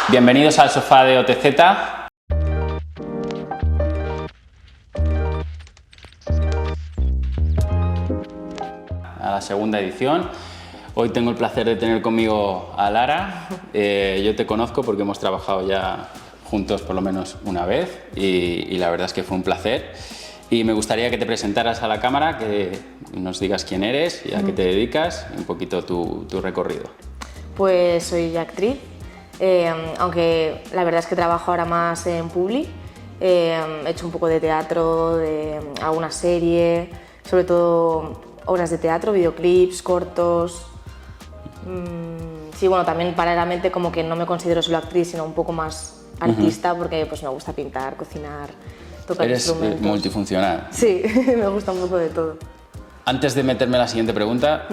Bienvenidos al sofá de OTZ. A la segunda edición. Hoy tengo el placer de tener conmigo a Lara. Yo te conozco porque hemos trabajado ya juntos por lo menos una vez y la verdad es que fue un placer. Y me gustaría que te presentaras a la cámara, que nos digas quién eres y a qué te dedicas y un poquito tu recorrido. Pues soy actriz, aunque la verdad es que trabajo ahora más en Publi. He hecho un poco de teatro, de alguna serie, sobre todo obras de teatro, videoclips, cortos. Sí, bueno, también paralelamente como que no me considero solo actriz, sino un poco más artista, porque pues me gusta pintar, cocinar, tocar instrumentos. Eres multifuncional. Sí, me gusta un poco de todo. Antes de meterme en la siguiente pregunta,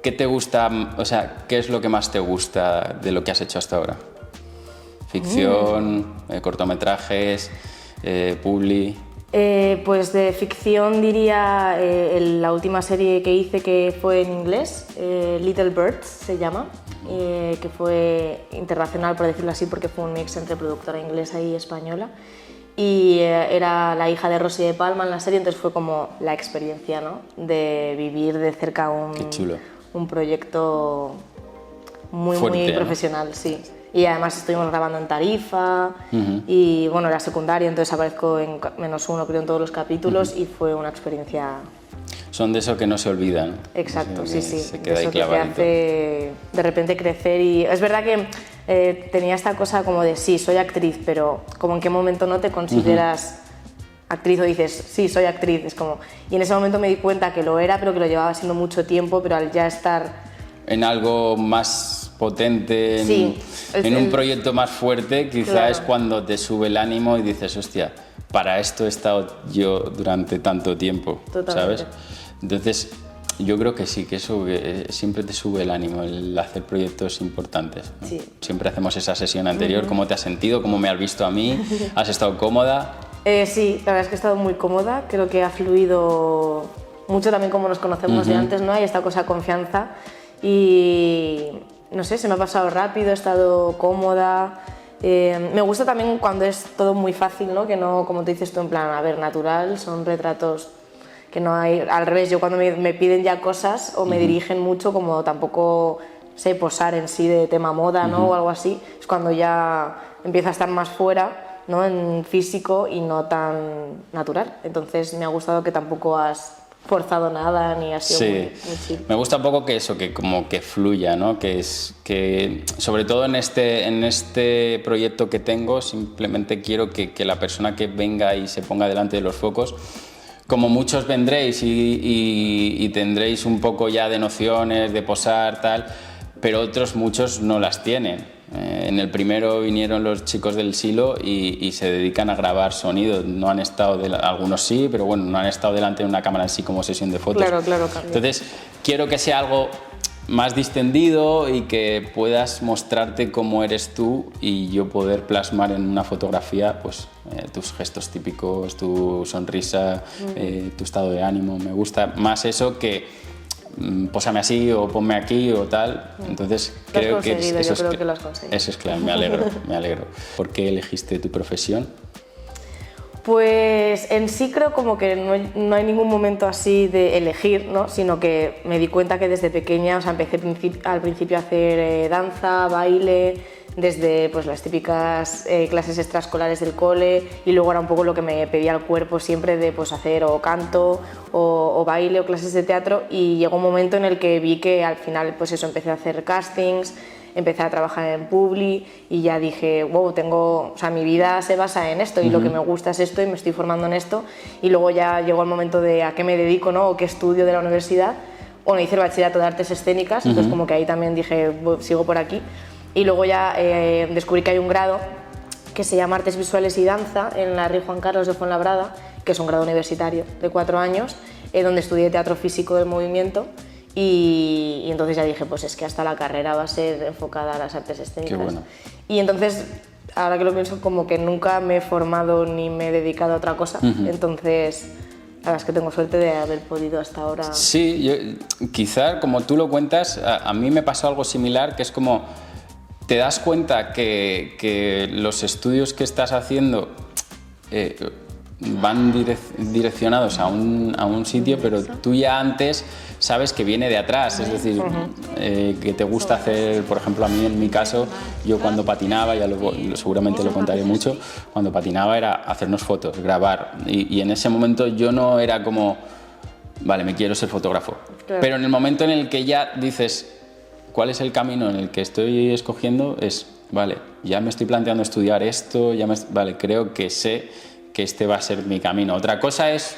¿qué te gusta, o sea, qué es lo que más te gusta de lo que has hecho hasta ahora? ¿Ficción, cortometrajes, publi? Pues de ficción diría la última serie que hice, que fue en inglés, Little Birds se llama, que fue internacional, por decirlo así, porque fue un mix entre productora inglesa y española. Y era la hija de Rosy de Palma en la serie, entonces fue como la experiencia, ¿no?, de vivir de cerca un proyecto muy, fuerte, muy ¿no? profesional, sí. Y además estuvimos grabando en Tarifa y bueno, era secundaria, entonces aparezco en -1 creo en todos los capítulos y fue una experiencia... Son de eso que no se olvidan. Exacto, sí, sí. Se queda de ahí eso que te clavadito. hace de repente crecer y... Es verdad que tenía esta cosa como de sí, soy actriz, pero como en qué momento no te consideras actriz o dices sí, soy actriz, es como... Y en ese momento me di cuenta que lo era, pero que lo llevaba siendo mucho tiempo, pero al ya estar... En algo más potente, Sí, en un proyecto más fuerte, quizá Claro. es cuando te sube el ánimo y dices, hostia, para esto he estado yo durante tanto tiempo, Totalmente. ¿sabes? Entonces, yo creo que sí, que eso siempre te sube el ánimo, el hacer proyectos importantes, ¿no? Sí. Siempre hacemos esa sesión anterior, ¿cómo te has sentido? ¿Cómo me has visto a mí? ¿Has estado cómoda? Sí, la verdad es que he estado muy cómoda, creo que ha fluido mucho también como nos conocemos de antes, ¿no? Hay esta cosa de confianza y no sé, se me ha pasado rápido, he estado cómoda. Me gusta también cuando es todo muy fácil, ¿no? Que no, como te dices tú, en plan, a ver, natural, son retratos que no hay... Al revés, yo cuando me piden ya cosas o me dirigen mucho, como tampoco sé posar en sí de tema moda, ¿no? O algo así, es cuando ya empieza a estar más fuera, ¿no?, en físico y no tan natural. Entonces me ha gustado que tampoco has forzado nada ni has sido muy chill. Me gusta un poco que eso, que como que fluya, ¿no? Que sobre todo en este proyecto que tengo, simplemente quiero que la persona que venga y se ponga delante de los focos, como muchos vendréis y tendréis un poco ya de nociones, de posar, tal, pero otros muchos no las tienen. En el primero vinieron los chicos del Silo y se dedican a grabar sonido. No han estado, algunos sí, pero bueno, no han estado delante de una cámara en sí como sesión de fotos. Claro. Entonces, quiero que sea algo más distendido y que puedas mostrarte cómo eres tú y yo poder plasmar en una fotografía pues, tus gestos típicos, tu sonrisa, tu estado de ánimo. Me gusta más eso que pósame así o ponme aquí o tal. Entonces creo que eso es claro, me alegro. ¿Por qué elegiste tu profesión? Pues en sí creo como que no hay ningún momento así de elegir, ¿no? Sino que me di cuenta que desde pequeña, o sea, empecé al principio a hacer danza, baile, desde pues, las típicas clases extraescolares del cole y luego era un poco lo que me pedía el cuerpo siempre de pues, hacer o canto o baile o clases de teatro y llegó un momento en el que vi que al final pues eso, empecé a hacer castings, empecé a trabajar en Publi y ya dije, wow, o sea, mi vida se basa en esto y lo que me gusta es esto y me estoy formando en esto y luego ya llegó el momento de a qué me dedico, ¿no? O qué estudio de la universidad. Bueno, hice el bachillerato de artes escénicas, entonces como que ahí también dije, sigo por aquí. Y luego ya descubrí que hay un grado que se llama Artes Visuales y Danza en la Rey Juan Carlos de Fuenlabrada, que es un grado universitario de 4 años, donde estudié teatro físico del movimiento y entonces ya dije, pues es que hasta la carrera va a ser enfocada a las artes escénicas. Qué bueno. Y entonces, ahora que lo pienso, como que nunca me he formado ni me he dedicado a otra cosa, entonces... La verdad es que tengo suerte de haber podido hasta ahora... Sí, quizá como tú lo cuentas, a mí me pasó algo similar, que es como te das cuenta que los estudios que estás haciendo van direccionados a un sitio, pero tú ya antes sabes que viene de atrás, es decir, que te gusta hacer, por ejemplo, a mí en mi caso, yo cuando patinaba, ya seguramente lo contaré mucho, cuando patinaba era hacernos fotos, grabar, y en ese momento yo no era como, vale, me quiero ser fotógrafo, claro. Pero en el momento en el que ya dices, ¿cuál es el camino en el que estoy escogiendo? Es, vale, ya me estoy planteando estudiar esto, vale, creo que sé que este va a ser mi camino. Otra cosa es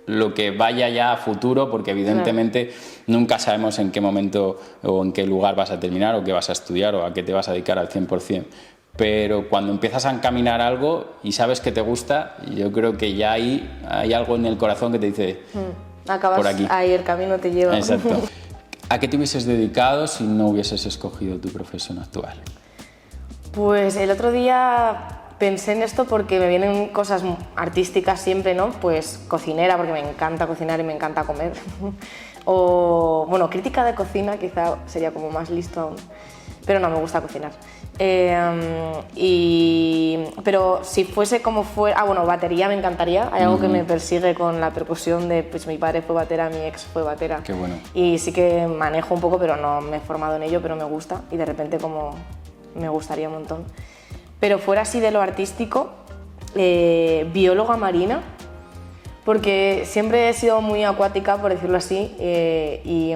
lo que vaya ya a futuro, porque evidentemente nunca sabemos en qué momento o en qué lugar vas a terminar o qué vas a estudiar o a qué te vas a dedicar al 100%. Pero cuando empiezas a encaminar algo y sabes que te gusta, yo creo que ya ahí hay algo en el corazón que te dice, acabas por aquí. Ahí, el camino te lleva. Exacto. ¿A qué te hubieses dedicado si no hubieses escogido tu profesión actual? Pues el otro día pensé en esto porque me vienen cosas artísticas siempre, ¿no? Pues cocinera, porque me encanta cocinar y me encanta comer. O, bueno, crítica de cocina quizá sería como más listo aún, pero no, me gusta cocinar. Pero si fuese como fuera... bueno, batería me encantaría. Hay algo que me persigue con la percusión de... Pues mi padre fue batera, mi ex fue batera. Qué bueno. Y sí que manejo un poco, pero no me he formado en ello, pero me gusta. Y de repente como me gustaría un montón. Pero fuera así de lo artístico, bióloga marina, porque siempre he sido muy acuática, por decirlo así, y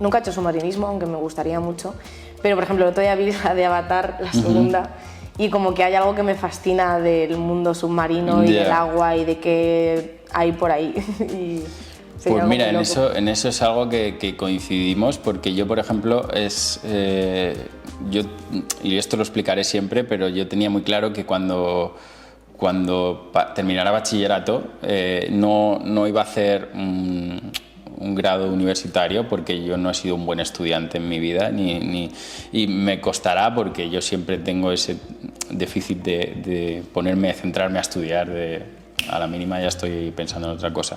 nunca he hecho submarinismo, aunque me gustaría mucho. Pero, por ejemplo, el otro día vi la de Avatar, la segunda, y como que hay algo que me fascina del mundo submarino y del agua y de qué hay por ahí. Pues mira, en eso es algo que coincidimos, porque yo, por ejemplo, y esto lo explicaré siempre, pero yo tenía muy claro que cuando terminara bachillerato no iba a hacer un grado universitario, porque yo no he sido un buen estudiante en mi vida, y me costará, porque yo siempre tengo ese déficit de centrarme a estudiar, a la mínima ya estoy pensando en otra cosa.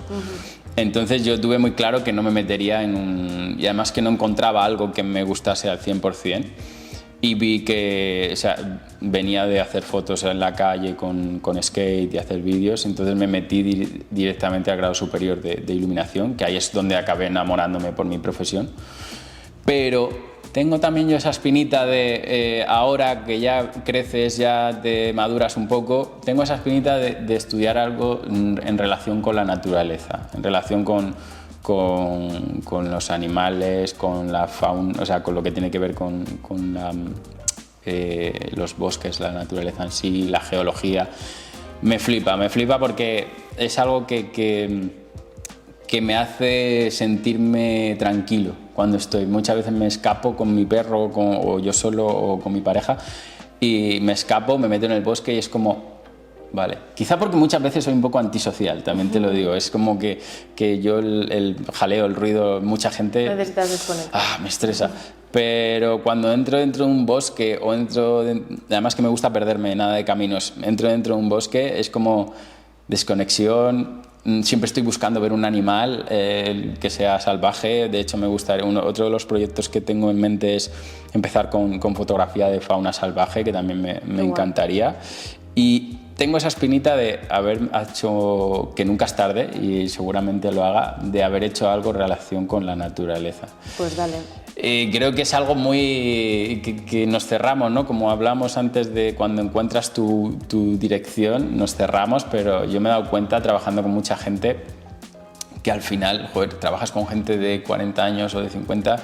Entonces yo tuve muy claro que no me metería y además que no encontraba algo que me gustase al 100%, y vi que, o sea, venía de hacer fotos en la calle con skate y hacer vídeos, entonces me metí directamente al grado superior de iluminación, que ahí es donde acabé enamorándome por mi profesión. Pero tengo también yo esa espinita de, ahora que ya creces, ya te maduras un poco, tengo esa espinita de estudiar algo en relación con la naturaleza, en relación con los animales, con la fauna, o sea, con lo que tiene que ver con los bosques, la naturaleza en sí, la geología. Me flipa porque es algo que me hace sentirme tranquilo cuando estoy. Muchas veces me escapo con mi perro o yo solo o con mi pareja, y me escapo, me meto en el bosque y es como... Vale, quizá porque muchas veces soy un poco antisocial, también te lo digo, es como que yo el jaleo, el ruido, mucha gente... Necesitas desconectar. Me estresa, pero cuando entro dentro de un bosque o además que me gusta perderme, nada de caminos, entro dentro de un bosque, es como desconexión. Siempre estoy buscando ver un animal que sea salvaje. De hecho, me gustaría, otro de los proyectos que tengo en mente es empezar con fotografía de fauna salvaje, que también me encantaría. Y tengo esa espinita de haber hecho, que nunca es tarde y seguramente lo haga, de haber hecho algo en relación con la naturaleza. Pues dale. Creo que es algo muy que nos cerramos, ¿no? Como hablamos antes de cuando encuentras tu dirección, nos cerramos, pero yo me he dado cuenta trabajando con mucha gente que al final, trabajas con gente de 40 años o de 50,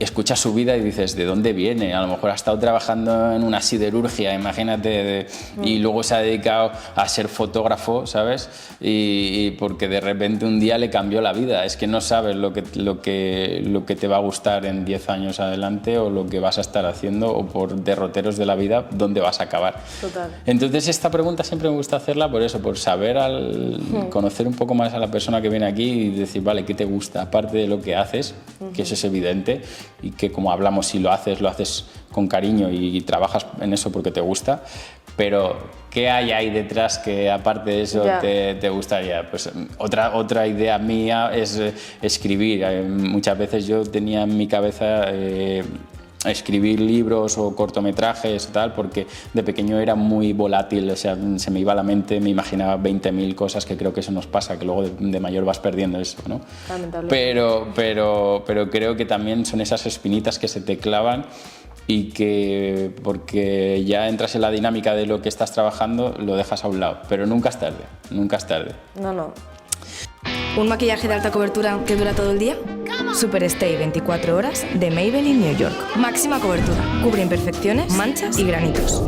escuchas su vida y dices, ¿de dónde viene? A lo mejor ha estado trabajando en una siderurgia, imagínate, y luego se ha dedicado a ser fotógrafo, ¿sabes? Y porque de repente un día le cambió la vida. Es que no sabes lo que te va a gustar en 10 años adelante, o lo que vas a estar haciendo, o por derroteros de la vida, dónde vas a acabar. Total. Entonces esta pregunta siempre me gusta hacerla por eso, por saber, conocer un poco más a la persona que viene aquí y decir, vale, ¿qué te gusta? Aparte de lo que haces, que eso es evidente, y que, como hablamos, si lo haces con cariño y trabajas en eso porque te gusta, pero ¿qué hay ahí detrás que aparte de eso te gustaría? Pues otra idea mía es escribir. Muchas veces yo tenía en mi cabeza escribir libros o cortometrajes y tal, porque de pequeño era muy volátil, o sea, se me iba a la mente, me imaginaba 20.000 cosas, que creo que eso nos pasa, que luego de mayor vas perdiendo eso, ¿no? Pero creo que también son esas espinitas que se te clavan y que porque ya entras en la dinámica de lo que estás trabajando, lo dejas a un lado, pero nunca es tarde, nunca es tarde. No. ¿Un maquillaje de alta cobertura que dura todo el día? Super Stay 24 horas de Maybelline New York. Máxima cobertura. Cubre imperfecciones, manchas y granitos.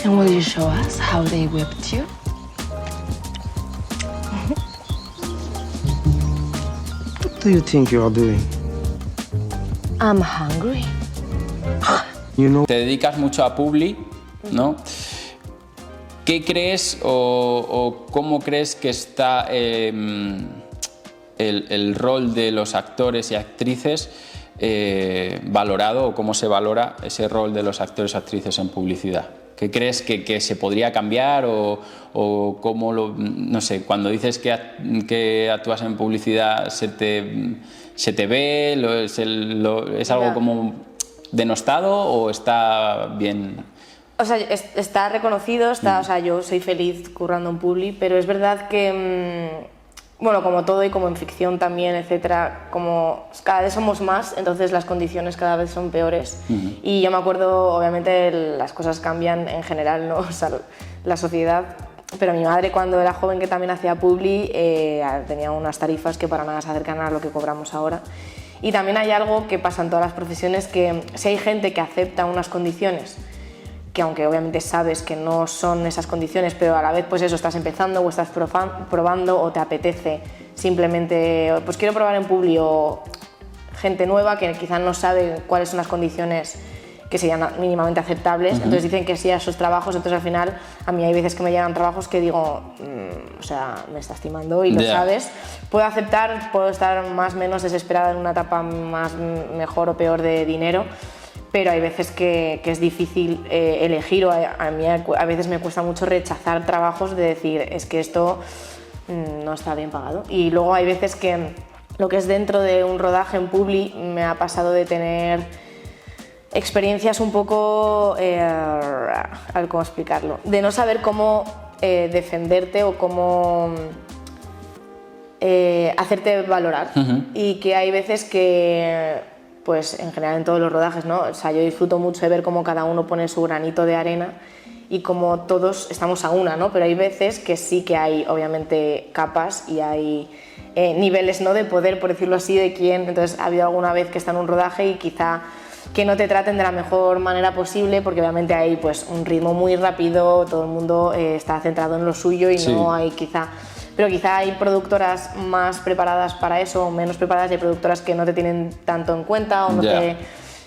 And will you show us how they whipped you? What do you think you are doing? I'm hungry. You know, Te dedicas mucho a Publi, ¿no? ¿Qué crees o cómo crees que está el rol de los actores y actrices valorado, o cómo se valora ese rol de los actores y actrices en publicidad? ¿Qué crees que se podría cambiar o cómo no sé, cuando dices que actúas en publicidad se te ve, es algo como denostado o está bien? O sea, está reconocido, o sea, yo soy feliz currando en Publi, pero es verdad que, bueno, como todo y como en ficción también, etcétera, como cada vez somos más, entonces las condiciones cada vez son peores. Y yo me acuerdo, obviamente, las cosas cambian en general, ¿no? O sea, la sociedad. Pero mi madre, cuando era joven, que también hacía Publi, tenía unas tarifas que para nada se acercan a lo que cobramos ahora. Y también hay algo que pasa en todas las profesiones, que si hay gente que acepta unas condiciones, que aunque obviamente sabes que no son esas condiciones, pero a la vez pues eso, estás empezando o estás probando o te apetece simplemente, pues quiero probar en Publi, o gente nueva que quizás no sabe cuáles son las condiciones que serían mínimamente aceptables, entonces dicen que sí a esos trabajos, entonces al final a mí hay veces que me llegan trabajos que digo, o sea, me estás timando y lo sabes, puedo aceptar, puedo estar más o menos desesperada en una etapa más mejor o peor de dinero, pero hay veces que es difícil elegir, o a mí a veces me cuesta mucho rechazar trabajos de decir, es que esto no está bien pagado. Y luego hay veces que lo que es dentro de un rodaje en Publi me ha pasado de tener experiencias un poco, a ver cómo explicarlo, de no saber cómo defenderte o cómo hacerte valorar. Y que hay veces que, pues en general en todos los rodajes, ¿no? O sea, yo disfruto mucho de ver cómo cada uno pone su granito de arena y cómo todos estamos a una, ¿no? Pero hay veces que sí que hay, obviamente, capas y hay niveles, ¿no? De poder, por decirlo así, de quién. Entonces, ha habido alguna vez que está en un rodaje y quizá que no te traten de la mejor manera posible, porque obviamente hay pues un ritmo muy rápido, todo el mundo está centrado en lo suyo y no hay quizá... Pero quizá hay productoras más preparadas para eso o menos preparadas, y hay productoras que no te tienen tanto en cuenta o no te...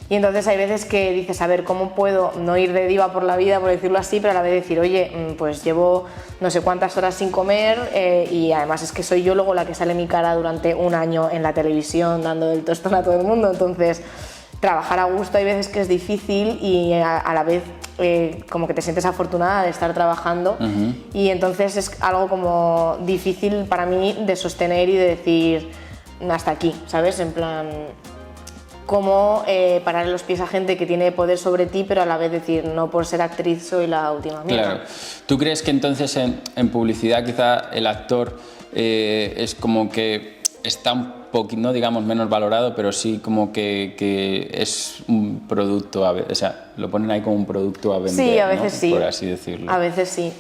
Y entonces hay veces que dices, a ver, ¿cómo puedo no ir de diva por la vida, por decirlo así, pero a la vez decir, oye, pues llevo no sé cuántas horas sin comer y además es que soy yo luego la que sale mi cara durante un año en la televisión dando el tostón a todo el mundo, entonces trabajar a gusto hay veces que es difícil y a la vez como que te sientes afortunada de estar trabajando y entonces es algo como difícil para mí de sostener y de decir hasta aquí, ¿sabes? En plan, cómo parar los pies a gente que tiene poder sobre ti, pero a la vez decir, no por ser actriz soy la última mierda. Claro. ¿Tú crees que entonces en publicidad quizá el actor es como que está un poquito, no digamos menos valorado, pero sí como que es un producto, o sea, lo ponen ahí como un producto a vender, sí, a veces ¿no? sí. Por así decirlo. A veces sí.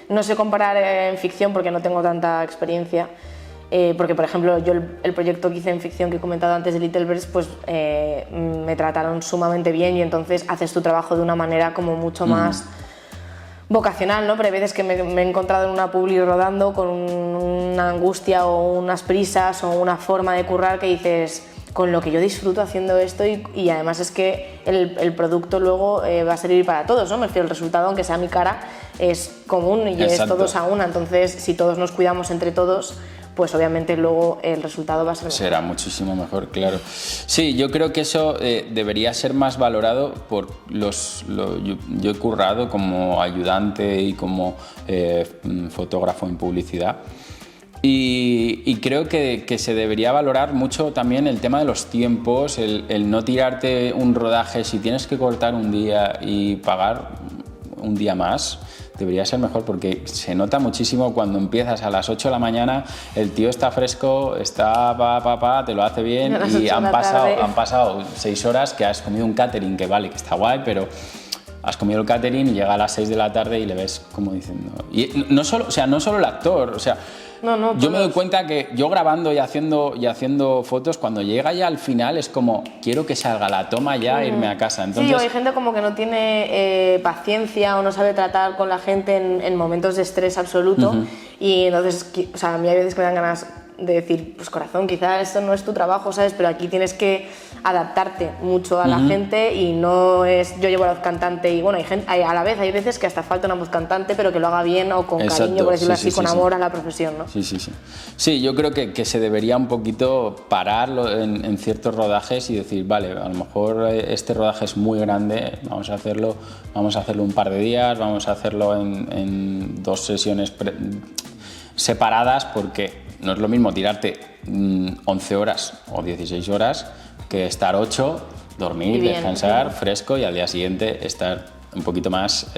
No sé comparar en ficción porque no tengo tanta experiencia, porque por ejemplo yo el proyecto que hice en ficción que he comentado antes de Little Birds, pues me trataron sumamente bien y entonces haces tu trabajo de una manera como mucho más vocacional, ¿no? Pero hay veces que me he encontrado en una publi rodando con una angustia o unas prisas o una forma de currar que dices, con lo que yo disfruto haciendo esto y además es que el producto luego va a servir para todos, ¿no? Me refiero, el resultado, aunque sea mi cara, es común y es todos a una, entonces si todos nos cuidamos entre todos, pues obviamente luego el resultado va a ser mejor. Será muchísimo mejor, claro. Sí, yo creo que eso debería ser más valorado por yo he currado como ayudante y como fotógrafo en publicidad. Y creo que se debería valorar mucho también el tema de los tiempos, el no tirarte un rodaje si tienes que cortar un día y pagar un día más. Debería ser mejor porque se nota muchísimo cuando empiezas a las 8 de la mañana, el tío está fresco, está te lo hace bien y han pasado 6 horas que has comido un catering que vale, que está guay, pero has comido el catering y llega a las 6 de la tarde y le ves como diciendo... Y no solo el actor, o sea... yo me doy cuenta que yo grabando y haciendo fotos, cuando llega ya al final es como, quiero que salga la toma ya e irme a casa. Entonces, sí, o hay gente como que no tiene paciencia o no sabe tratar con la gente en momentos de estrés absoluto y entonces, o sea, a mí hay veces que me dan ganas de decir, pues corazón, quizás esto no es tu trabajo, ¿sabes? Pero aquí tienes que adaptarte mucho a la gente y no es yo llevo la voz cantante y bueno, a la vez hay veces que hasta falta una voz cantante pero que lo haga bien o con cariño, por decirlo así, con amor a la profesión, ¿no? Sí, yo creo que se debería un poquito parar en ciertos rodajes y decir, vale, a lo mejor este rodaje es muy grande, vamos a hacerlo un par de días, vamos a hacerlo en 2 sesiones separadas porque no es lo mismo tirarte 11 horas o 16 horas que estar 8, dormir, descansar, fresco y al día siguiente estar un poquito más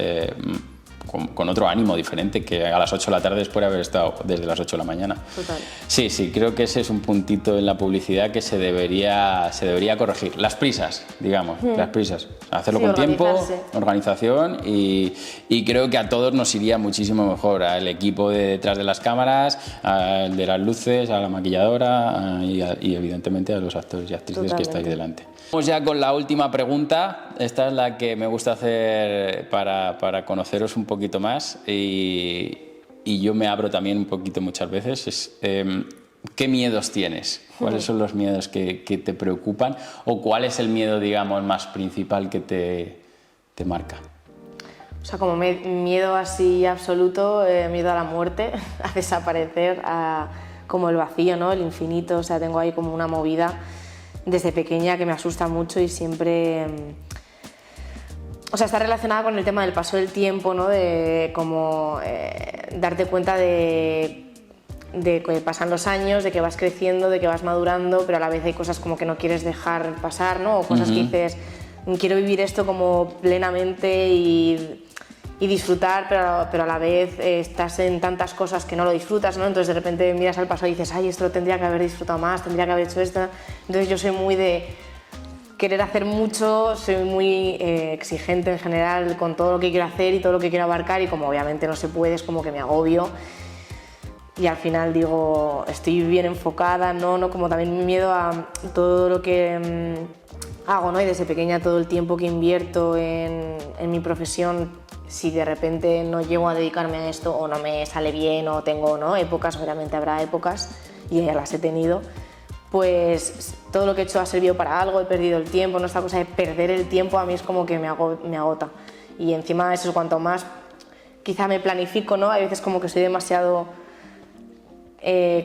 con otro ánimo diferente que a las 8 de la tarde después de haber estado desde las 8 de la mañana. Total. Sí, creo que ese es un puntito en la publicidad que se debería corregir. Las prisas, digamos, las prisas. Hacerlo con tiempo, organización y creo que a todos nos iría muchísimo mejor. Al equipo de detrás de las cámaras, al de las luces, a la maquilladora y evidentemente a los actores y actrices que estáis delante. Vamos ya con la última pregunta. Esta es la que me gusta hacer para conoceros un poquito más y yo me abro también un poquito muchas veces. ¿Qué miedos tienes? ¿Cuáles son los miedos que te preocupan? ¿O cuál es el miedo, digamos, más principal que te marca? O sea, como miedo así absoluto, miedo a la muerte, a desaparecer, como el vacío, ¿no? El infinito, o sea, tengo ahí como una movida desde pequeña que me asusta mucho y siempre... O sea, está relacionada con el tema del paso del tiempo, ¿no? De como darte cuenta de que pasan los años, de que vas creciendo, de que vas madurando, pero a la vez hay cosas como que no quieres dejar pasar, ¿no? O cosas que dices, quiero vivir esto como plenamente y disfrutar, pero a la vez estás en tantas cosas que no lo disfrutas, ¿no? Entonces de repente miras al pasado y dices, ay, esto lo tendría que haber disfrutado más, tendría que haber hecho esto. Entonces yo soy muy de querer hacer mucho, soy muy exigente en general con todo lo que quiero hacer y todo lo que quiero abarcar y como obviamente no se puede, es como que me agobio y al final digo, estoy bien enfocada, no como también mi miedo a todo lo que hago, ¿no? Y desde pequeña todo el tiempo que invierto en mi profesión, si de repente no llego a dedicarme a esto o no me sale bien o tengo, ¿no? épocas, obviamente habrá épocas y ya las he tenido, pues todo lo que he hecho ha servido para algo, he perdido el tiempo, ¿no? Esta cosa de perder el tiempo a mí es como que me agota y encima eso, cuanto más quizá me planifico, ¿no? Hay veces como que soy demasiado...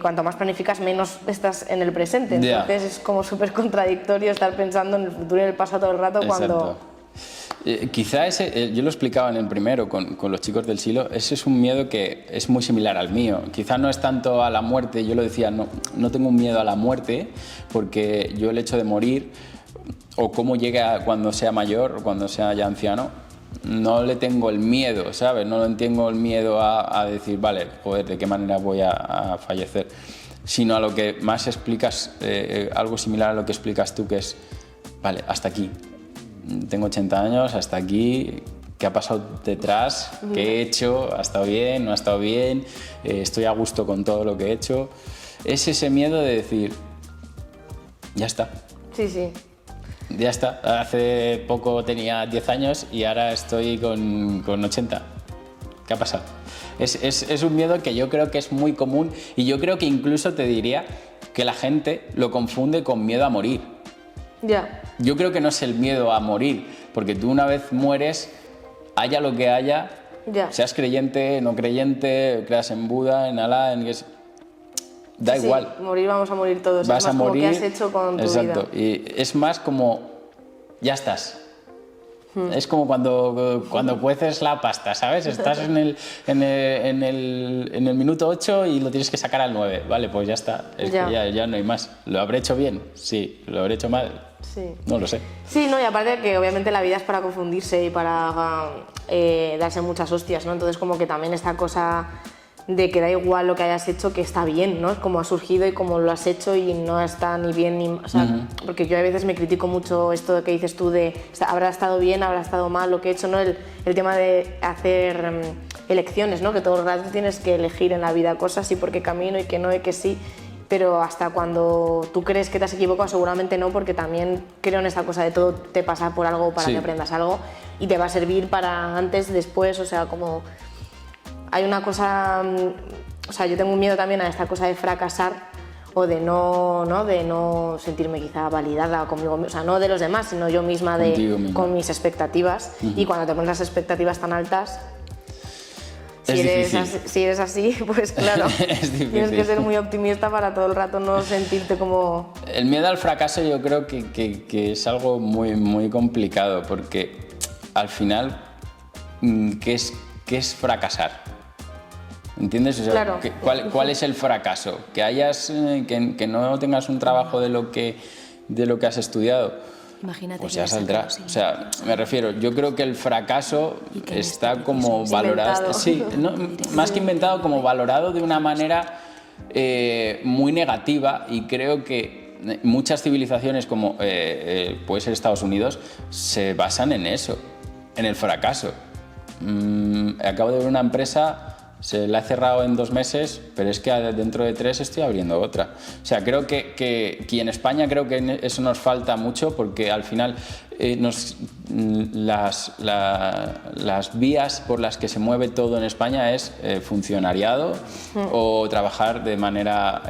cuanto más planificas, menos estás en el presente. Entonces es como súper contradictorio estar pensando en el futuro y en el pasado todo el rato. Cuando... Quizá ese, yo lo explicaba en el primero con los chicos del Silo, ese es un miedo que es muy similar al mío. Quizá no es tanto a la muerte, yo lo decía, no tengo un miedo a la muerte, porque yo el hecho de morir, o cómo llega cuando sea mayor, o cuando sea ya anciano, no le tengo el miedo, ¿sabes? No tengo el miedo a decir, vale, joder, ¿de qué manera voy a fallecer? Sino a lo que más explicas, algo similar a lo que explicas tú, que es, vale, hasta aquí. Tengo 80 años, hasta aquí, ¿qué ha pasado detrás? ¿Qué he hecho? ¿Ha estado bien? ¿No ha estado bien? ¿Estoy a gusto con todo lo que he hecho? Es ese miedo de decir, ya está. Sí. Ya está. Hace poco tenía 10 años y ahora estoy con 80. ¿Qué ha pasado? Es un miedo que yo creo que es muy común y yo creo que incluso te diría que la gente lo confunde con miedo a morir. Ya. Yo creo que no es el miedo a morir, porque tú una vez mueres, haya lo que haya, Ya. seas creyente, no creyente, creas en Buda, en Alá, da Sí, igual. morir vamos a morir todos. Vas es más a morir. como qué has hecho con tu exacto. vida. Y es más como, ya estás. Es como cuando cueces la pasta, ¿sabes? Estás en el minuto 8 y lo tienes que sacar al 9. Vale, pues ya está. Es Ya. que ya no hay más. ¿Lo habré hecho bien? Sí. ¿Lo habré hecho mal? Sí. No lo sé. Sí, no, y aparte de que obviamente la vida es para confundirse y para darse muchas hostias, ¿no? Entonces como que también esta cosa de que da igual lo que hayas hecho, que está bien, ¿no? Como ha surgido y como lo has hecho y no está ni bien ni... O sea, porque yo a veces me critico mucho esto de que dices tú de habrá estado bien, habrá estado mal lo que he hecho, ¿no? El tema de hacer elecciones, ¿no? Que todo el rato tienes que elegir en la vida cosas y por qué camino y que no y que sí. Pero hasta cuando tú crees que te has equivocado, seguramente no, porque también creo en esta cosa de todo te pasa por algo para Sí. que aprendas algo y te va a servir para antes, después, o sea, como... Hay una cosa... O sea, yo tengo un miedo también a esta cosa de fracasar o de no sentirme quizá validada conmigo, o sea, no de los demás, sino yo misma, Contigo misma. con mis expectativas. Y cuando te pones las expectativas tan altas... Es difícil. Si eres así, pues claro, Es difícil. tienes que ser muy optimista para todo el rato no sentirte como... El miedo al fracaso yo creo que es algo muy, muy complicado porque al final, ¿qué es fracasar? ¿Entiendes? O sea, Claro. ¿cuál es el fracaso? Que no tengas un trabajo de lo que has estudiado. Imagínate Pues que ya vas a saldrá. conseguir. O sea, me refiero, yo creo que el fracaso que está como es valorado. inventado. Sí, más que inventado, como valorado de una manera muy negativa y creo que muchas civilizaciones como puede ser Estados Unidos se basan en eso, en el fracaso. Acabo de ver una empresa, se la he cerrado en 2 meses, pero es que dentro de 3 estoy abriendo otra. O sea, creo que aquí en España creo que eso nos falta mucho porque al final las vías por las que se mueve todo en España es funcionariado o trabajar de manera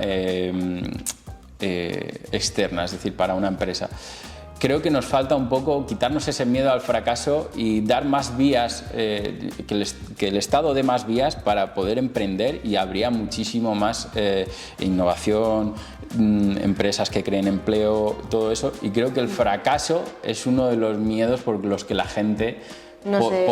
externa, es decir, para una empresa. Creo que nos falta un poco quitarnos ese miedo al fracaso y dar más vías, que el Estado dé más vías para poder emprender y habría muchísimo más innovación, empresas que creen empleo, todo eso. Y creo que el fracaso es uno de los miedos por los que la gente... No sé.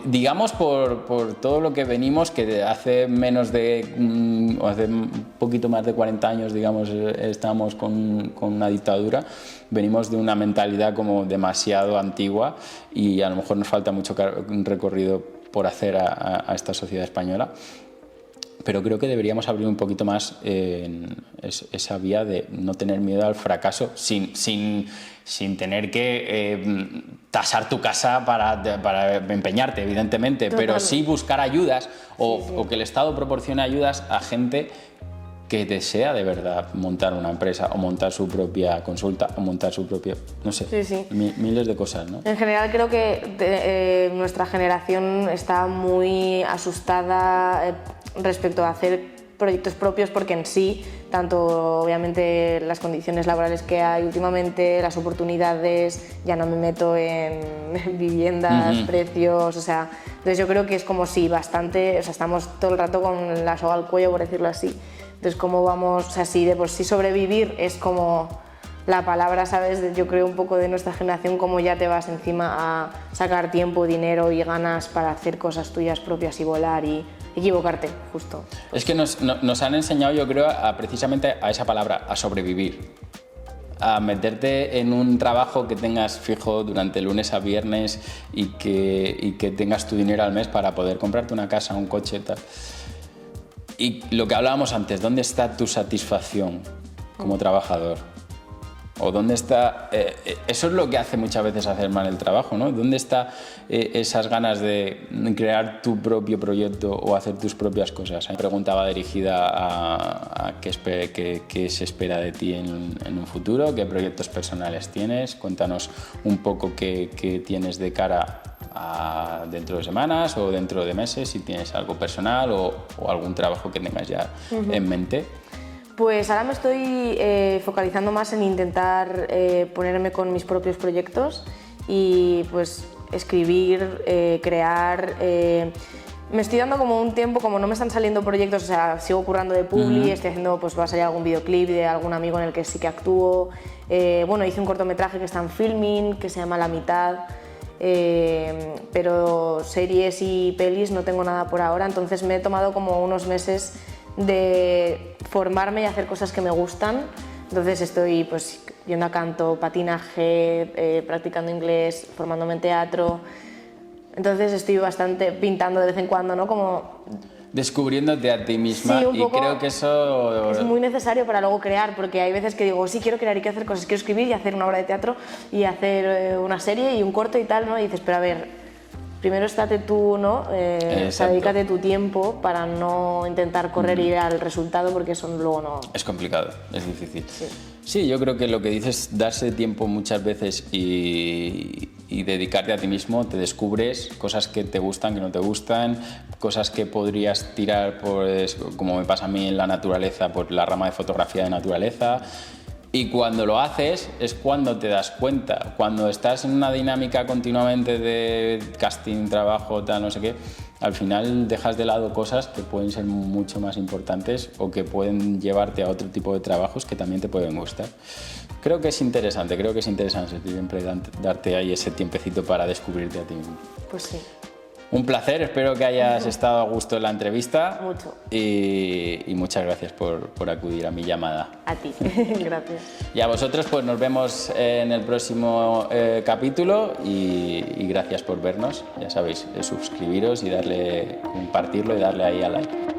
digamos por todo lo que venimos, que hace o hace un poquito más de 40 años, digamos, estamos con una dictadura, venimos de una mentalidad como demasiado antigua y a lo mejor nos falta mucho recorrido por hacer a esta sociedad española. Pero creo que deberíamos abrir un poquito más esa vía de no tener miedo al fracaso sin tener que tasar tu casa para empeñarte, evidentemente, pero sí buscar ayudas o que el Estado proporcione ayudas a gente que desea de verdad montar una empresa o montar su propia consulta o montar su propio, no sé, miles de cosas, ¿no? En general creo que nuestra generación está muy asustada respecto a hacer proyectos propios porque en sí, tanto obviamente las condiciones laborales que hay últimamente, las oportunidades, ya no me meto en viviendas, precios, o sea, entonces yo creo que es como si bastante, o sea, estamos todo el rato con la soga al cuello, por decirlo así. Entonces, ¿cómo vamos? O sea, si de por sí sobrevivir es como la palabra, ¿sabes? Yo creo un poco de nuestra generación, cómo ya te vas encima a sacar tiempo, dinero y ganas para hacer cosas tuyas propias y volar y equivocarte, justo. Es que nos han enseñado, yo creo, precisamente a esa palabra, a sobrevivir. A meterte en un trabajo que tengas fijo durante lunes a viernes y que tengas tu dinero al mes para poder comprarte una casa, un coche, tal. Y lo que hablábamos antes, ¿dónde está tu satisfacción como trabajador? ¿O dónde está...? Eso es lo que hace muchas veces hacer mal el trabajo, ¿no? ¿Dónde está esas ganas de crear tu propio proyecto o hacer tus propias cosas? Mi pregunta va dirigida a qué se espera de ti en un futuro, qué proyectos personales tienes. Cuéntanos un poco qué tienes de cara a dentro de semanas o dentro de meses, si tienes algo personal o algún trabajo que tengas ya en mente? Pues ahora me estoy focalizando más en intentar ponerme con mis propios proyectos y pues escribir, crear. Me estoy dando como un tiempo, como no me están saliendo proyectos, o sea, sigo currando de publi, estoy haciendo, pues va a salir algún videoclip de algún amigo en el que sí que actúo. Bueno, hice un cortometraje que está en filming, que se llama La Mitad, pero series y pelis no tengo nada por ahora, entonces me he tomado como unos meses de formarme y hacer cosas que me gustan. Entonces estoy pues yendo a canto, patinaje, practicando inglés, formándome en teatro. Entonces estoy bastante pintando de vez en cuando, ¿no? Como Descubriéndote a ti misma, sí, un y poco creo que eso es muy necesario para luego crear, porque hay veces que digo, sí, quiero crear y quiero hacer cosas, quiero escribir y hacer una obra de teatro y hacer una serie y un corto y tal, ¿no? Y dices, pero a ver, primero estate tú, ¿no? O sea, dedícate tu tiempo para no intentar correr y ir al resultado, porque eso luego no... es complicado, es difícil. Sí. Sí, yo creo que lo que dices, darse tiempo muchas veces y dedicarte a ti mismo, te descubres cosas que te gustan, que no te gustan, cosas que podrías tirar, pues, como me pasa a mí en la naturaleza, por la rama de fotografía de naturaleza. Y cuando lo haces es cuando te das cuenta. Cuando estás en una dinámica continuamente de casting, trabajo, tal, no sé qué, al final dejas de lado cosas que pueden ser mucho más importantes o que pueden llevarte a otro tipo de trabajos que también te pueden gustar. Creo que es interesante siempre darte ahí ese tiempecito para descubrirte a ti mismo. Pues sí. Un placer, espero que hayas estado a gusto en la entrevista. Mucho. Y muchas gracias por acudir a mi llamada. A ti. Gracias. Y a vosotros, pues nos vemos en el próximo capítulo y gracias por vernos. Ya sabéis, suscribiros y compartirlo y darle ahí a like.